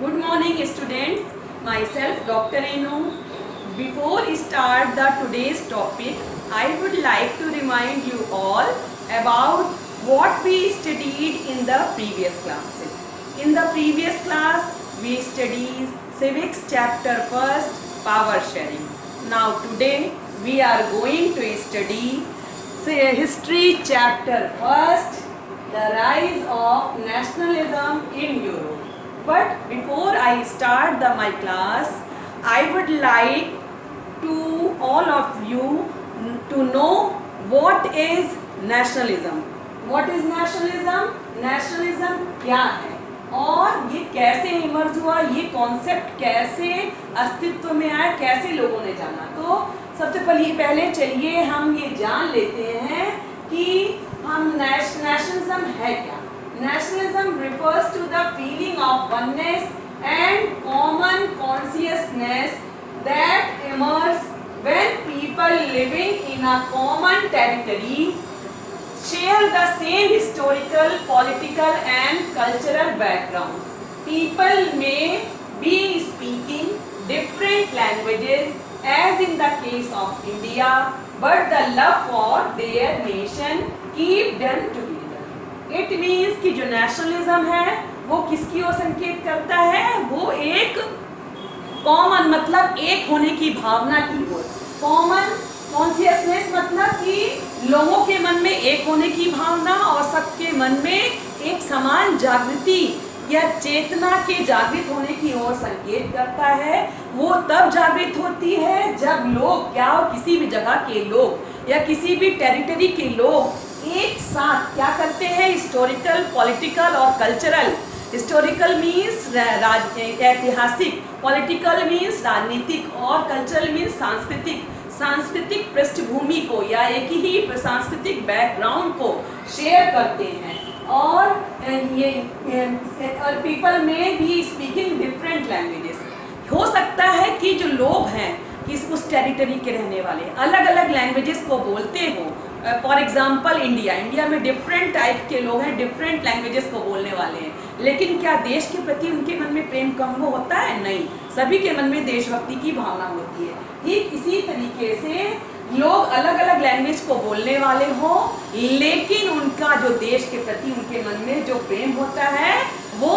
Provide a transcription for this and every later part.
Good morning, students. Myself, Dr. Enu. Before start the today's topic, I would like to remind you all about what we studied in the previous classes. In the previous class, we studied civics chapter first, power sharing. Now today we are going to study history chapter first, the rise of nationalism in Europe. But before I start my class, I would like to all of you to know what is nationalism. What is nationalism? Nationalism क्या है और ये कैसे emerge हुआ, ये concept कैसे अस्तित्व में आया, कैसे लोगों ने जाना। तो सबसे पहले चलिए हम ये जान लेते हैं कि हम nationalism है क्या। Nationalism refers to the feeling of oneness and common consciousness that emerges when people living in a common territory share the same historical, political and cultural background. People may be speaking different languages as in the case of India, but the love for their nation keep them together. It means कि जो nationalism है वो किसकी ओर संकेत करता है, वो एक कॉमन मतलब एक होने की भावना की ओर। कॉमन कॉन्शियसनेस मतलब कि लोगों के मन में एक होने की भावना और सबके मन में एक समान जागृति या चेतना के जागृत होने की ओर संकेत करता है। वो तब जागृत होती है जब लोग क्या हो, किसी भी जगह के लोग या किसी भी टेरिटरी के लोग एक साथ क्या करते हैं, हिस्टोरिकल, पॉलिटिकल और कल्चरल। हिस्टोरिकल मीन्स ऐतिहासिक, पॉलिटिकल मीन्स राजनीतिक और कल्चरल मीन्स सांस्कृतिक पृष्ठभूमि को या एक ही सांस्कृतिक बैकग्राउंड को शेयर करते हैं। और पीपल में भी स्पीकिंग डिफरेंट लैंग्वेजेस। हो सकता है कि जो लोग हैं कि उस टेरिटरी के रहने वाले अलग अलग लैंग्वेजेस को बोलते हो। फॉर एग्जाम्पल इंडिया में डिफरेंट टाइप के लोग हैं, डिफरेंट लैंग्वेजेस को बोलने वाले हैं, लेकिन क्या देश के प्रति उनके मन में प्रेम कम होता है? नहीं, सभी के मन में देशभक्ति की भावना होती है। ठीक इसी तरीके से लोग अलग अलग लैंग्वेज को बोलने वाले हो, लेकिन उनका जो देश के प्रति उनके मन में जो प्रेम होता है वो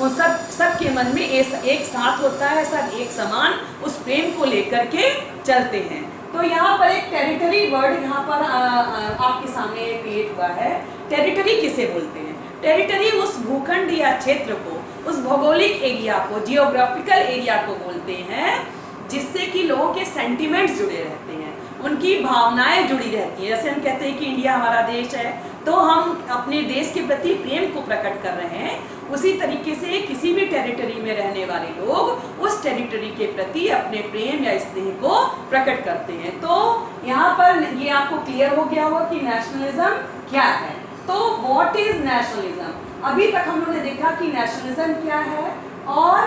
सबके मन में एक साथ होता है, सब एक समान उस प्रेम को लेकर के चलते हैं। तो यहाँ पर एक टेरिटरी वर्ड यहाँ पर आपके सामने क्रिएट हुआ है। टेरिटरी किसे बोलते हैं? टेरिटरी उस भूखंड या क्षेत्र को, उस भौगोलिक एरिया को, जियोग्राफिकल एरिया को बोलते हैं जिससे कि लोगों के सेंटिमेंट्स जुड़े रहते हैं, उनकी भावनाएं जुड़ी रहती हैं। जैसे हम कहते हैं कि इंडिया हमारा देश है तो हम अपने देश के प्रति प्रेम को प्रकट कर रहे हैं, उसी तरीके से किसी भी टेरिटरी में रहने वाले लोग उस टेरिटरी के प्रति अपने प्रेम या स्नेह को प्रकट करते हैं। तो यहाँ पर ये आपको क्लियर हो गया होगा कि नेशनलिज्म क्या है। तो व्हाट इज नेशनलिज्म? अभी तक हम लोगों ने देखा कि नेशनलिज्म क्या है और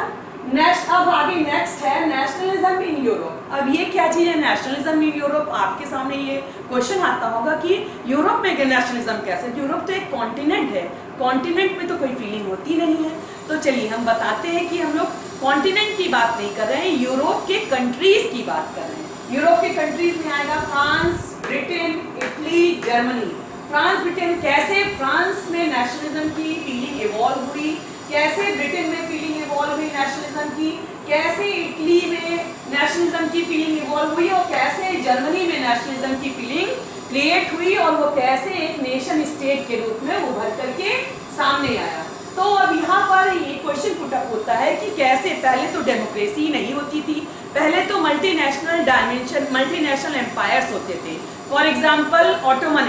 अब आगे नेक्स्ट है नेशनलिज्म इन यूरोप। अब ये क्या चीज़ है नेशनलिज्म इन यूरोप? आपके सामने ये क्वेश्चन आता होगा कि यूरोप में नेशनलिज्म कैसे? यूरोप तो एक कॉन्टिनेंट है, कॉन्टिनेंट में तो कोई फीलिंग होती नहीं है। तो चलिए हम बताते हैं कि हम लोग कॉन्टिनेंट की बात नहीं कर रहे हैं, यूरोप के कंट्रीज की बात कर रहे हैं। यूरोप के कंट्रीज में आएगा France, Britain, Italy, Germany. France, Britain, कैसे फ्रांस में नेशनलिज्म की फीलिंग इवॉल्व हुई, कैसे ब्रिटेन में फीलिंग इवॉल्व हुई नेशनलिज्म की, कैसे इटली में नेशनलिज्म की फीलिंग इवॉल्व हुई और कैसे जर्मनी में नेशनलिज्म की फीलिंग क्रिएट हुई और वो कैसे एक नेशन स्टेट के रूप में उभर करके सामने आया। तो अब यहाँ पर ये क्वेश्चन पुटअप होता है कि कैसे, पहले तो डेमोक्रेसी नहीं होती थी, पहले तो मल्टीनेशनल एम्पायर्स होते थे। For example Ottoman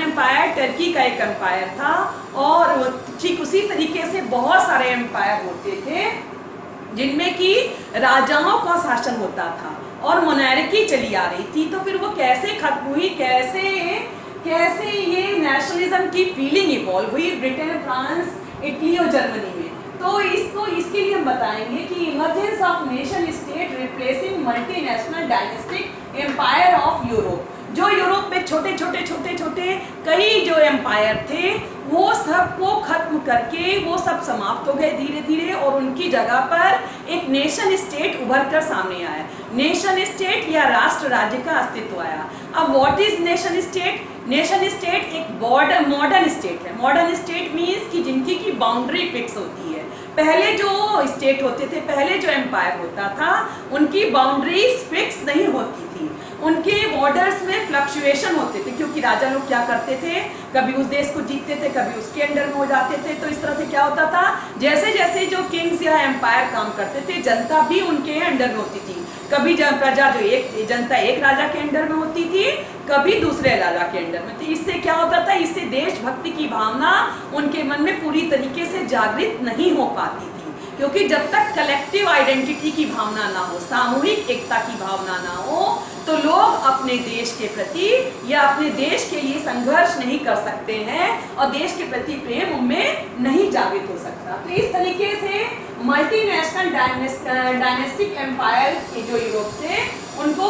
empire Turkey का एक एम्पायर था और ठीक उसी तरीके से बहुत सारे एम्पायर होते थे जिनमें कि राजाओं का शासन होता था और मोनार्की चली आ रही थी। तो फिर वो कैसे खत्म हुई, कैसे ये नेशनलिज्म की फीलिंग इवॉल्व हुई ब्रिटेन, फ्रांस, इटली और जर्मनी में। तो इसके लिए हम बताएंगे कि emergence of nation state replacing multinational dynastic empire of Europe. जो यूरोप में छोटे छोटे कई जो एम्पायर थे वो सब को खत्म करके वो सब समाप्त हो गए धीरे धीरे, और उनकी जगह पर एक नेशन स्टेट उभर कर सामने आया। नेशन स्टेट या राष्ट्र राज्य का अस्तित्व आया। अब what is nation state? Nation state एक मॉडर्न स्टेट है। मॉडर्न स्टेट मीन्स कि जिनकी की बाउंड्री फिक्स होती है। पहले जो स्टेट होते थे, पहले जो एम्पायर होता था, उनकी बाउंड्रीज फिक्स नहीं होती थी, उनके बॉर्डर्स में फ्लक्चुएशन होते थे, क्योंकि राजा लोग क्या करते थे, कभी उस देश को जीतते थे, कभी उसके अंडर में हो जाते थे। तो इस तरह से क्या होता था, जैसे जैसे जो किंग्स या एम्पायर काम करते थे, जनता भी उनके अंडर में होती थी। कभी प्रजा जो जनता एक राजा के अंडर में होती थी, कभी दूसरे राजा के अंडर में। तो इससे क्या होता था, इससे देशभक्ति की भावना उनके मन में पूरी तरीके से जागृत नहीं हो पाती थी, क्योंकि जब तक कलेक्टिव आइडेंटिटी की भावना ना हो, सामूहिक एकता की भावना ना हो, तो लोग अपने देश के प्रति या अपने देश के लिए संघर्ष नहीं कर सकते हैं और देश के प्रति प्रेम उनमें नहीं जागृत हो सकता। तो इस तरीके से मल्टीनेशनल डायनेस्टिक एम्पायर के जो यूरोप थे, उनको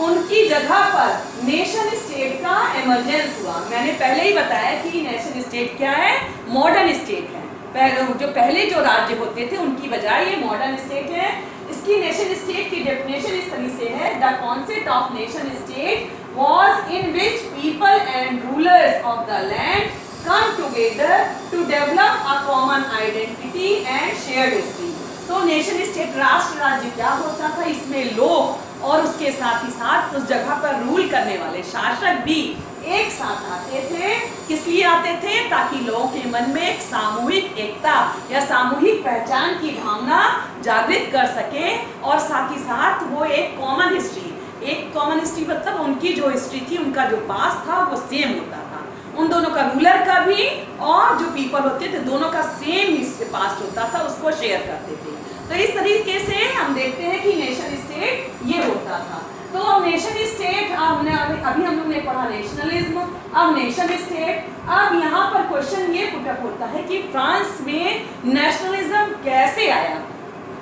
उनकी जगह पर नेशन स्टेट का इमरजेंस हुआ। मैंने पहले ही बताया कि नेशन स्टेट क्या है, मॉडर्न स्टेट है। पहले जो राज्य होते थे उनकी बजाय ये मॉडर्न स्टेट है। इसकी नेशन स्टेट की डेफिनेशन इस तरह से है, the concept of nation state was in which people and rulers of the land come together to develop a common identity and shared history. तो नेशन स्टेट राष्ट्र राज्य क्या होता था, इसमें लोग और उसके साथ ही साथ उस जगह पर रूल करने वाले शासक भी एक साथ आते थे। किस लिए आते थे? ताकि लोगों के मन में एक सामूहिक एकता या सामूहिक पहचान की भावना जागृत कर सके, और साथ ही साथ वो एक कॉमन हिस्ट्री मतलब उनकी जो हिस्ट्री थी, उनका जो पास था वो सेम होता था। उन दोनों का, रूलर का भी और जो पीपल होते थे, दोनों का सेम हिस्ट्री पास्ट होता था, उसको शेयर करते थे। तो इस तरीके से हम देखते हैं कि नेशन स्टेट ये होता था। तो अब नेशन स्टेट, अभी हम लोग ने पढ़ा नेशनलिज्म, अब नेशन स्टेट। अब यहाँ पर क्वेश्चन ये पुटअप होता है कि फ्रांस में नेशनलिज्म कैसे आया,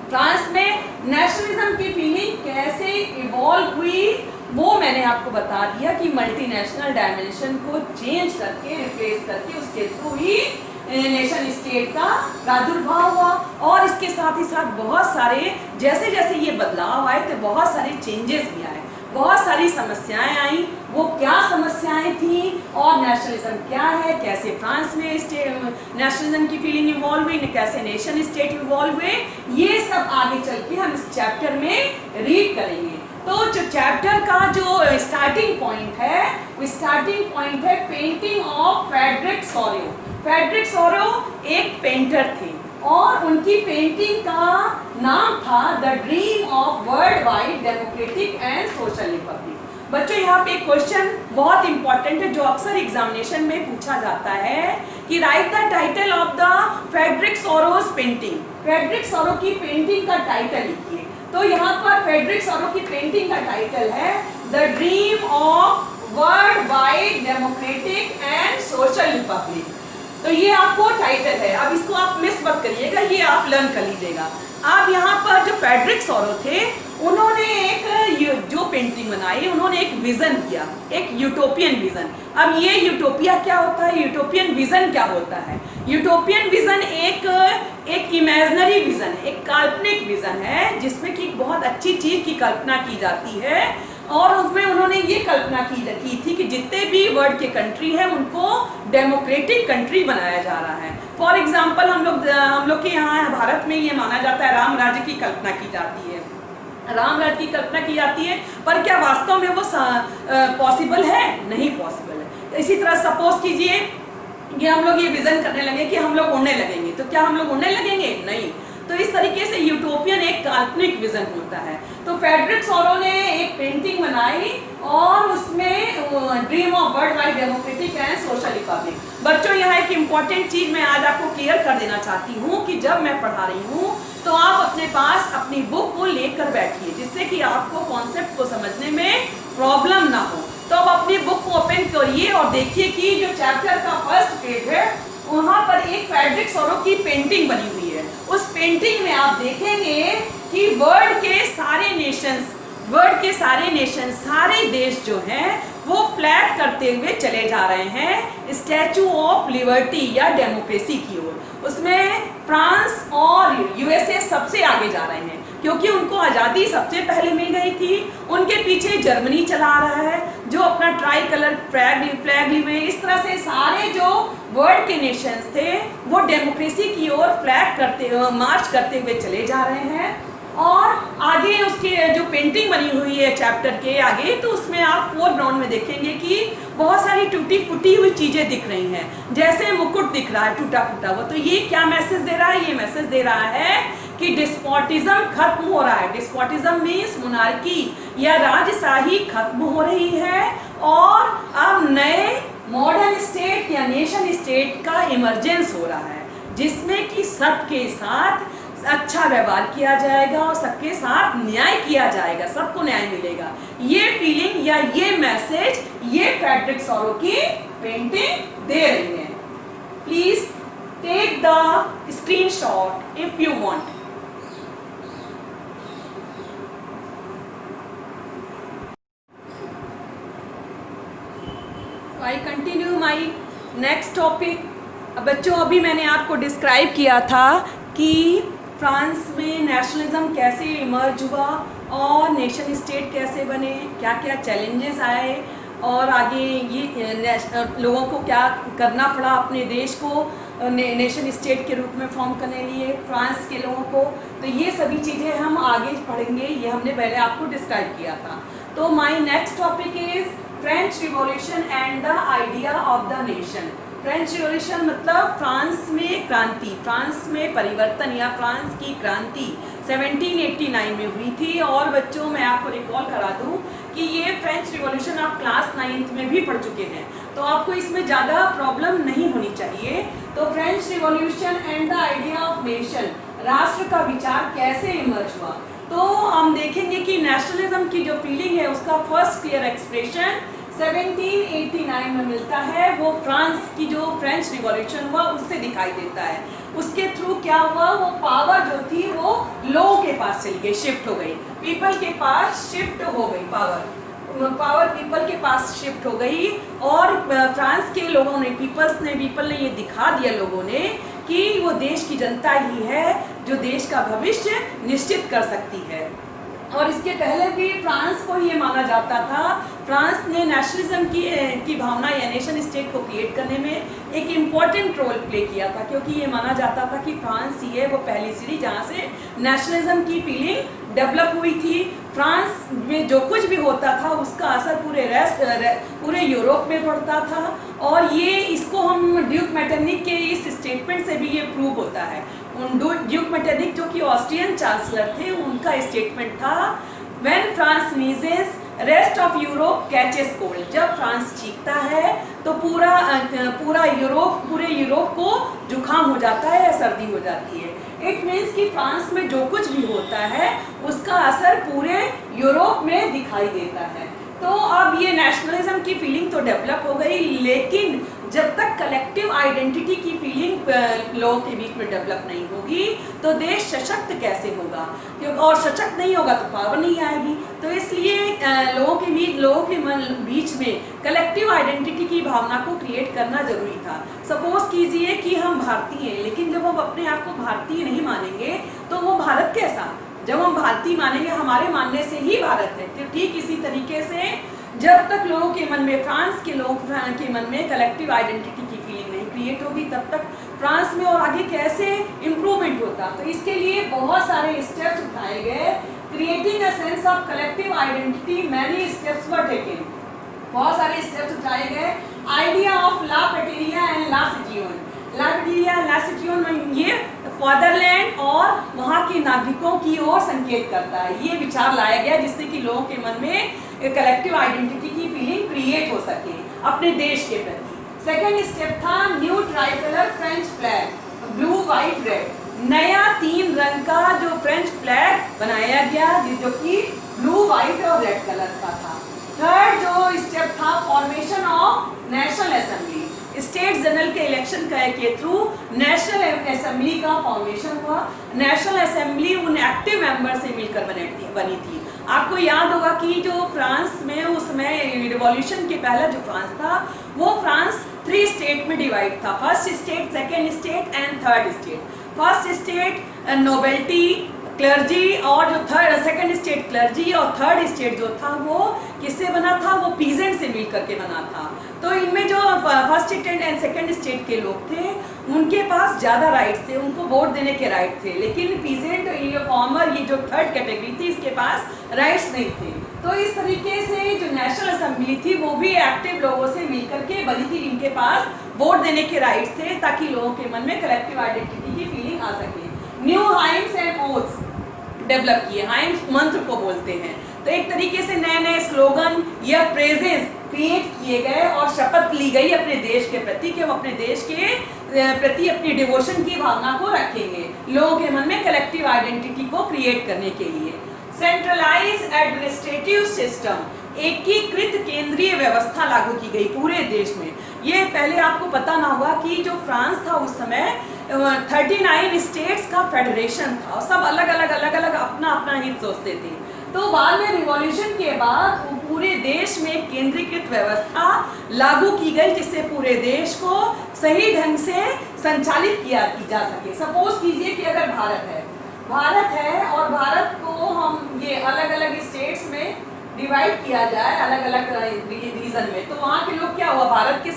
फ्रांस में नेशनलिज्म की फीलिंग कैसे इवॉल्व हुई, वो मैंने आपको बता दिया कि मल्टीनेशनल डायमेंशन को चेंज करके, रिप्लेस करके, उसके थ्रू ही नेशन स्टेट का प्रादुर्भाव हुआ। और इसके साथ ही साथ बहुत सारे, जैसे जैसे ये बदलाव आए तो बहुत सारे चेंजेस भी आए, बहुत सारी समस्याएं आई। वो क्या समस्याएं थी और नेशनलिज्म क्या है, कैसे फ्रांस में नेशनलिज्म की फीलिंग इवॉल्व हुई, कैसे नेशन स्टेट इवॉल्व हुए, ये सब आगे चल के हम इस चैप्टर में रीड करेंगे। तो जो चैप्टर का जो स्टार्टिंग पॉइंट है, वो स्टार्टिंग पॉइंट है पेंटिंग ऑफ फ्रेडरिक सोरो। फ्रेडरिक सोरो एक पेंटर थे और उनकी पेंटिंग का नाम था the dream of world wide democratic and social Republic. बच्चों यहाँ पे क्वेश्चन बहुत इंपॉर्टेंट है जो अक्सर एग्जामिनेशन में पूछा जाता है कि write the title of the Frederic Sorrieu painting. Frederic Sorrieu की पेंटिंग का टाइटल लिखिए। तो यहाँ पर फ्रेडरिक सोरो की पेंटिंग का टाइटल है the dream of world wide democratic and social Republic. तो ये आपको टाइटल है। अब इसको आप मिस मत करिएगा, ये आप लर्न कर लीजिएगा। अब यहाँ पर जो फ्रेडरिक सोरो थे, उन्होंने एक जो पेंटिंग बनाई, उन्होंने एक विजन किया, एक यूटोपियन विजन। अब ये यूटोपिया क्या होता है, यूटोपियन विजन क्या होता है? यूटोपियन विजन एक इमेजिनरी विजन, एक काल्पनिक विजन है जिसमें कि बहुत अच्छी चीज की कल्पना की जाती है, और उसमें उन्होंने ये कल्पना की थी कि जितने भी वर्ल्ड के कंट्री हैं उनको डेमोक्रेटिक कंट्री बनाया जा रहा है। फॉर एग्जाम्पल हम लोग के यहाँ भारत में ये माना जाता है राम राज्य की कल्पना की जाती है, राम राज्य की कल्पना की जाती है, पर क्या वास्तव में वो पॉसिबल है? नहीं पॉसिबल है। इसी तरह सपोज कीजिए कि हम लोग ये विजन करने लगे कि हम लोग उड़ने लगेंगे, तो क्या हम लोग उड़ने लगेंगे? नहीं। तो इस तरीके से यूटोपियन एक काल्पनिक विजन होता है। तो फ्रेडरिक सोरो ने एक पेंटिंग बनाई और उसमें dream of world wide democratic and social Republic. बच्चों यहाँ एक इम्पॉर्टेंट चीज मैं आज आपको क्लियर कर देना चाहती हूँ कि जब मैं पढ़ा रही हूँ तो आप अपने पास अपनी बुक को लेकर बैठिए, जिससे कि आपको कॉन्सेप्ट को समझने में प्रॉब्लम ना हो। तो अब अपनी बुक को ओपन करिए और देखिए कि जो चैप्टर का फर्स्ट पेज है वहाँ पर एक फ्रेडरिक सोरो की पेंटिंग बनी हुई है। उस पेंटिंग में आप देखेंगे कि वर्ल्ड के सारे नेशंस, सारे देश जो हैं वो फ्लैग करते हुए चले जा रहे हैं स्टैचू ऑफ लिबर्टी या डेमोक्रेसी की ओर। उसमें फ्रांस और यूएसए सबसे आगे जा रहे हैं क्योंकि उनको आज़ादी सबसे पहले मिल गई थी। उनके पीछे जर्मनी चला रहा है जो अपना ट्राई कलर फ्लैग लिए। इस तरह से सारे जो वर्ल्ड के नेशंस थे वो डेमोक्रेसी की ओर मार्च करते हुए चले जा रहे हैं। और आगे उसके जो पेंटिंग बनी हुई है चैप्टर के आगे, तो उसमें आप फोरग्राउंड में देखेंगे कि बहुत सारी टूटी फूटी हुई चीज़ें दिख रही हैं, जैसे मुकुट दिख रहा है टूटा फूटा हुआ। तो ये क्या मैसेज दे रहा है? ये मैसेज दे रहा है कि डिस्पोटिज्म खत्म हो रहा है। डिस्पोटिज्म मीन्स मोनार्की या राजशाही खत्म हो रही है और अब नए मॉडर्न स्टेट या नेशन स्टेट का इमरजेंस हो रहा है, जिसमें कि सबके साथ अच्छा व्यवहार किया जाएगा और सबके साथ न्याय किया जाएगा, सबको न्याय मिलेगा। ये फीलिंग या ये मैसेज ये फ्रेडरिक सॉरो की पेंटिंग दे रही है। Please take the screenshot if you want. I continue my next topic. बच्चों, अभी मैंने आपको डिस्क्राइब किया था कि फ्रांस में नेशनलिज्म कैसे इमर्ज हुआ और नेशन स्टेट कैसे बने, क्या क्या चैलेंजेस आए और आगे ये लोगों को क्या करना पड़ा अपने देश को नेशन स्टेट के रूप में फॉर्म करने के लिए फ्रांस के लोगों को। तो ये सभी चीज़ें हम आगे पढ़ेंगे, ये हमने पहले आपको डिस्क्राइब किया था। तो माई next topic is French revolution and the idea of the nation. French revolution मतलब फ्रांस में क्रांति, फ्रांस में परिवर्तन या फ्रांस की क्रांति 1789 में हुई थी। और बच्चों, मैं आपको रिकॉल करा दूं कि ये फ्रेंच रिवॉल्यूशन आप क्लास 9th में भी पढ़ चुके हैं, तो आपको इसमें ज़्यादा प्रॉब्लम नहीं होनी चाहिए। तो French revolution and the idea of nation, राष्ट्र का विचार कैसे इमर्ज हुआ। तो हम देखेंगे कि नेशनलिज्म की जो फीलिंग है उसका फर्स्ट क्लियर एक्सप्रेशन 1789 में मिलता है। वो फ्रांस की जो फ्रेंच रिवॉल्यूशन हुआ उससे दिखाई देता है। उसके थ्रू क्या हुआ, वो पावर जो थी वो लोगों के पास चली गई, शिफ्ट हो गई, पीपल के पास शिफ्ट हो गई, पावर पीपल के पास शिफ्ट हो गई। और फ्रांस के लोगों ने पीपल ने ये दिखा दिया लोगों ने कि वो देश की जनता ही है जो देश का भविष्य निश्चित कर सकती है। और इसके पहले भी फ्रांस को ये माना जाता था, फ्रांस ने नेशनलिज्म की भावना या नेशन स्टेट को क्रिएट करने में एक इम्पॉर्टेंट रोल प्ले किया था, क्योंकि ये माना जाता था कि फ्रांस ही है वो पहली सिटी जहाँ से नेशनलिज्म की फीलिंग डेवलप हुई थी। फ्रांस में जो कुछ भी होता था उसका असर पूरे यूरोप में पड़ता था। और ये इसको हम ड्यूक मेटरनिक के इस स्टेटमेंट से भी ये प्रूव होता है। ड्यूक मेटरनिक जो कि ऑस्ट्रियन चांसलर थे, उनका स्टेटमेंट था, when France नीजेस rest of Europe catches cold. जब फ्रांस चीखता है तो पूरे यूरोप को जुकाम हो जाता है या सर्दी हो जाती है। इट मीन्स कि फ्रांस में जो कुछ भी होता है उसका असर पूरे यूरोप में दिखाई देता है। तो अब ये नेशनलिज्म की फीलिंग तो डेवलप हो गई, लेकिन जब तक कलेक्टिव आइडेंटिटी की फीलिंग लोगों के बीच में डेवलप नहीं होगी तो देश सशक्त कैसे होगा, और सशक्त नहीं होगा तो पावर नहीं आएगी। तो इसलिए लोगों के बीच में कलेक्टिव आइडेंटिटी की भावना को क्रिएट करना जरूरी था। सपोज कीजिए कि हम भारतीय हैं, लेकिन जब हम अपने आप को भारतीय नहीं मानेंगे तो वो भारत कैसा। जब हम भारतीय मानेंगे, हमारे मानने से ही भारत है। तो ठीक इसी तरीके से जब तक लोगों के मन में, फ्रांस के लोगों के मन में कलेक्टिव आइडेंटिटी की फीलिंग नहीं क्रिएट होगी, तब तक फ्रांस में और आगे कैसे इम्प्रूवमेंट होता। तो इसके लिए बहुत सारे स्टेप्स उठाए गए। Creating a sense of collective identity, many steps were taken. बहुत सारे स्टेप्स उठाए गए। आइडिया ऑफ ला पैटेरिया एंड ला सिटियोन। ला पैटेरिया, ला सिटियोन में ये फादरलैंड और वहाँ के नागरिकों की ओर संकेत करता है। ये विचार लाया गया जिससे कि लोगों के मन में कलेक्टिव आइडेंटिटी की फीलिंग क्रिएट हो सके अपने देश के प्रति। सेकेंड स्टेप था new tricolour French flag, blue white red. नया 3 रंग का जो फ्रेंच फ्लैग बनाया गया जो कि ब्लू व्हाइट और रेड कलर का था। थर्ड जो स्टेप था formation of national assembly. State general के इलेक्शन के थ्रू नेशनल असेंबली का फॉर्मेशन हुआ। नेशनल असेंबली उन एक्टिव मेंबर से मिलकर बनी थी। आपको याद होगा कि जो फ्रांस में उस समय रिवॉल्यूशन के पहला जो फ्रांस था, वो फ्रांस 3 स्टेट में डिवाइड था, first state, second state and third state. First state novelty, clergy, और जो सेकंड स्टेट क्लर्जी, और थर्ड स्टेट जो था वो किससे बना था, वो पीजेंट से मिल करके बना था। तो इनमें जो first state and second state के लोग थे, उनके पास ज़्यादा राइट्स थे, उनको वोट देने के राइट थे, लेकिन पीजेंट, ये फॉर्मर, ये जो थर्ड कैटेगरी थी, इसके पास राइट्स नहीं थे। तो इस तरीके से जो नेशनल असेंबली थी वो भी एक्टिव लोगों से मिलकर के बनी थी, इनके पास वोट देने के राइट्स थे, ताकि लोगों के मन में कलेक्टिव आइडेंटिटी की फीलिंग आ सके। New hymns and oaths develop किए, हाइम्स मंत्र को बोलते हैं। तो एक तरीके से नए नए स्लोगन या फ्रेजेस क्रिएट किए गए और शपथ ली गई अपने देश के प्रति कि हम अपने देश के प्रति अपनी डिवोशन की भावना को रखेंगे, लोगों के मन में कलेक्टिव आइडेंटिटी को क्रिएट करने के लिए। सेंट्रलाइज एडमिनिस्ट्रेटिव सिस्टम, एकीकृत केंद्रीय व्यवस्था लागू की गई पूरे देश में। ये पहले आपको पता ना होगा कि जो फ्रांस था उस समय 39 स्टेट्स का फेडरेशन था, और सब अलग अलग अपना अपना हित सोचते थे। तो बाद में रिवॉल्यूशन के बाद पूरे देश में केंद्रीकृत व्यवस्था लागू की गई, जिससे पूरे देश को सही ढंग से संचालित किया जा सके। सपोज कीजिए कि अगर भारत है और भारत को हम ये अलग अलग स्टेट्स में डिवाइड किया जाए, अलग अलग रीजन में, तो वहाँ के लोग क्या हुआ, भारत के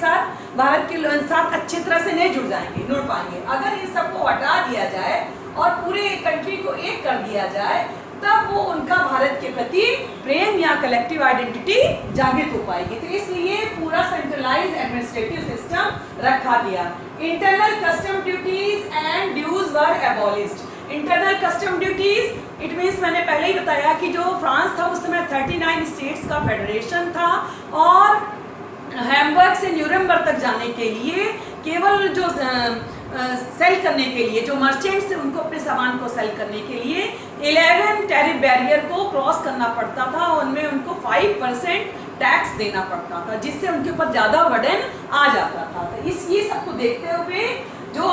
साथ अच्छी तरह से नहीं जुड़ पाएंगे। अगर इन सबको हटा दिया जाए और पूरे कंट्री को एक कर दिया जाए, तब वो उनका भारत के प्रति प्रेम या कलेक्टिव आइडेंटिटी जागृत हो पाएगी। तो इसलिए पूरा सेंट्रलाइज एडमिनिस्ट्रेटिव सिस्टम रखा गया। Internal custom duties and dues were abolished. Internal custom duties it means, मैंने पहले ही बताया कि जो फ्रांस था उस समय 39 स्टेट्स का फेडरेशन था, और हैम्बर्ग से न्यूरेमबर्ग तक जाने के लिए केवल जो सेल करने के लिए जो मर्चेंट्स थे, उनको अपने सामान को सेल करने के लिए 11 टैरिफ बैरियर को क्रॉस करना पड़ता था, और उनमें उनको 5% टैक्स देना पड़ता था, जिससे उनके ऊपर ज़्यादा बर्डन आ जाता था। तो ये सबको देखते हुए जो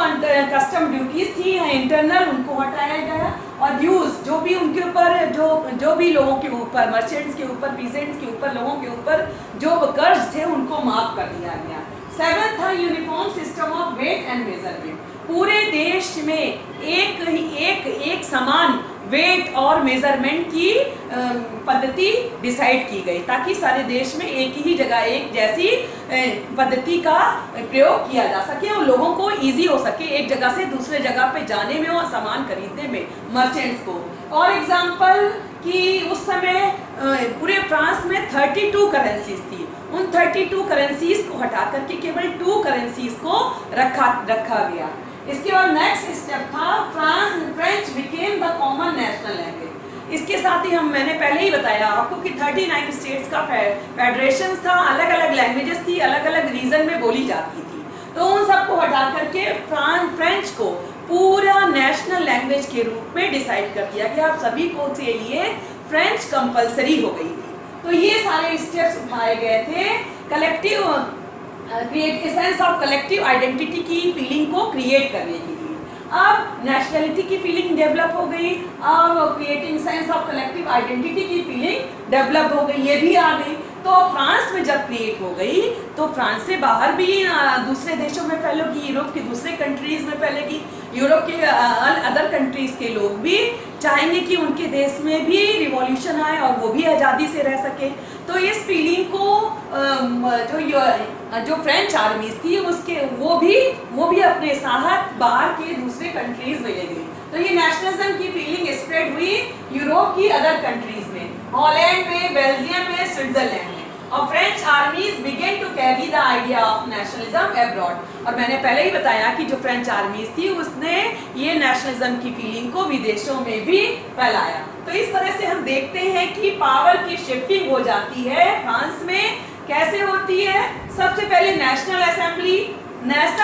कस्टम ड्यूटीज थी इंटरनल, उनको हटाया गया, और ड्यूज जो भी उनके ऊपर जो भी लोगों के ऊपर, मर्चेंट्स के ऊपर, पीजेंट्स के ऊपर, लोगों के ऊपर जो कर्ज थे, उनको माफ कर दिया गया। 7 था uniform system of weight and measurement. पूरे देश में एक समान वेट और मेजरमेंट की पद्धति डिसाइड की गई, ताकि सारे देश में एक ही जगह एक जैसी पद्धति का प्रयोग किया जा सके और लोगों को इजी हो सके एक जगह से दूसरे जगह पे जाने में और सामान खरीदने में मर्चेंट्स को। और एग्जांपल कि उस समय पूरे फ्रांस में 32 करेंसीज थी, उन 32 करेंसीज को हटा करके केवल 2 करेंसीज को रखा गया। इसके बाद नेक्स्ट स्टेप था French became the common national language. इसके साथ ही मैंने पहले ही बताया आपको कि 39 स्टेट्स का फेडरेशन था, अलग अलग लैंग्वेजेस थी, अलग अलग रीजन में बोली जाती थी। तो उन सबको हटा करके फ्रेंच को पूरा नेशनल लैंग्वेज के रूप में डिसाइड कर दिया कि आप सभी को के लिए फ्रेंच कंपलसरी हो गई थी। तो ये सारे स्टेप्स उठाए गए थे collective create sense of collective identity की फीलिंग को क्रिएट करने के लिए। अब नेशनलिटी की फीलिंग डेवलप हो गई, अब creating sense of collective identity की फीलिंग डेवलप हो गई, ये भी आ गई। तो फ्रांस में जब क्रिएट हो गई तो फ्रांस से बाहर भी दूसरे देशों में फैलेगी, यूरोप की दूसरे कंट्रीज में फैलेगी, यूरोप के अदर कंट्रीज के लोग भी चाहेंगे कि उनके देश में भी रिवॉल्यूशन आए और वो भी आज़ादी से रह सके। तो इस फीलिंग को जो फ्रेंच आर्मीज थी वो भी अपने साथ बाहर के दूसरे कंट्रीज में ले गई। तो ये नेशनलिज्म की फीलिंग स्प्रेड हुई यूरोप की अदर कंट्रीज में, हॉलैंड में, बेल्जियम में, स्विट्जरलैंड में। और French armies began to carry the idea of nationalism abroad. और मैंने पहले ही बताया कि जो फ्रेंच आर्मीज थी उसने ये नेशनलिज्म की फीलिंग को विदेशों में भी फैलाया। तो इस तरह से हम देखते हैं कि पावर की शिफ्टिंग हो जाती है फ्रांस में। कैसे होती है? सबसे पहले नेशनल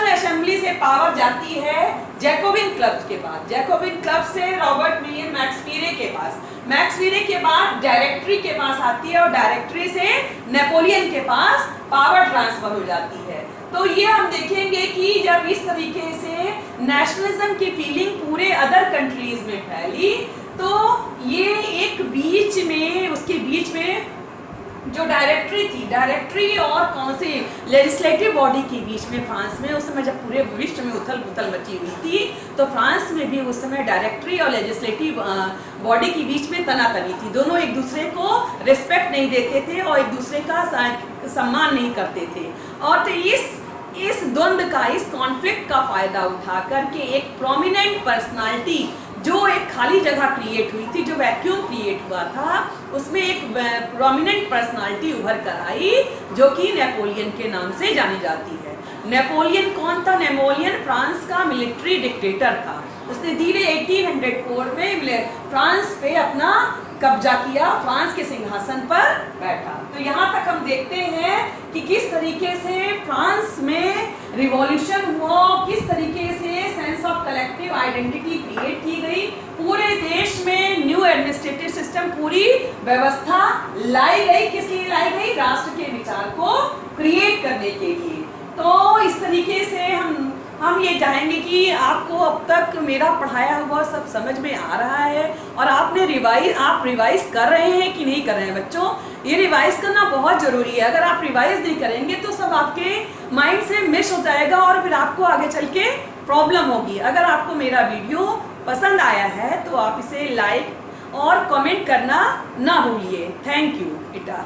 असेंबली से पावर जाती है जैकोबिन क्लब्स के पास, जैकोबिन क्लब से रॉबर्ट मिलियन मैक्सपीरे के पास, मैक्सपीरे के बाद डायरेक्टरी के पास आती है और डायरेक्टरी से नेपोलियन के पास पावर ट्रांसफर हो जाती है। तो ये हम देखेंगे कि जब इस तरीके से नेशनलिज्म की फीलिंग पूरे अदर कंट्रीज में फैली तो ये एक बीच में, उसके बीच में जो डायरेक्टरी थी, डायरेक्टरी और कौन सी लेजिस्लेटिव बॉडी के बीच में फ्रांस में उस समय जब पूरे विश्व में उथल पुथल मची हुई थी, तो फ्रांस में भी उस समय डायरेक्टरी और लेजिस्लेटिव बॉडी के बीच में तनातनी थी। दोनों एक दूसरे को रिस्पेक्ट नहीं देते थे और एक दूसरे का सम्मान नहीं करते थे। और तो इस द्वंद्व का, इस कॉन्फ्लिक्ट का फायदा उठा करके एक प्रोमिनेंट पर्सनालिटी, जो एक खाली जगह क्रिएट हुई थी, जो वैक्यूम क्रिएट हुआ था, उसमें एक प्रोमिनेंट पर्सनालिटी उभर कर आई जो कि नेपोलियन के नाम से जानी जाती है। नेपोलियन कौन था? नेपोलियन फ्रांस का मिलिट्री डिक्टेटर था। उसने धीरे 1804 में फ्रांस पे अपना कब्जा किया, फ्रांस के सिंहासन पर बैठा। तो यहाँ तक हम देखते हैं कि किस तरीके से फ्रांस में रिवॉल्यूशन हुआ, किस तरीके से sense of collective identity create की गई, पूरे देश में न्यू एडमिनिस्ट्रेटिव सिस्टम, पूरी व्यवस्था लाई गई। किस लिए लाई गई? राष्ट्र के विचार को क्रिएट करने के लिए। तो इस तरीके से हम ये चाहेंगे कि आपको अब तक मेरा पढ़ाया हुआ सब समझ में आ रहा है और आप रिवाइज कर रहे हैं कि नहीं कर रहे हैं। बच्चों, ये रिवाइज करना बहुत ज़रूरी है। अगर आप रिवाइज नहीं करेंगे तो सब आपके माइंड से मिस हो जाएगा और फिर आपको आगे चल के प्रॉब्लम होगी। अगर आपको मेरा वीडियो पसंद आया है तो आप इसे लाइक और कमेंट करना ना भूलिए। थैंक यू बेटा।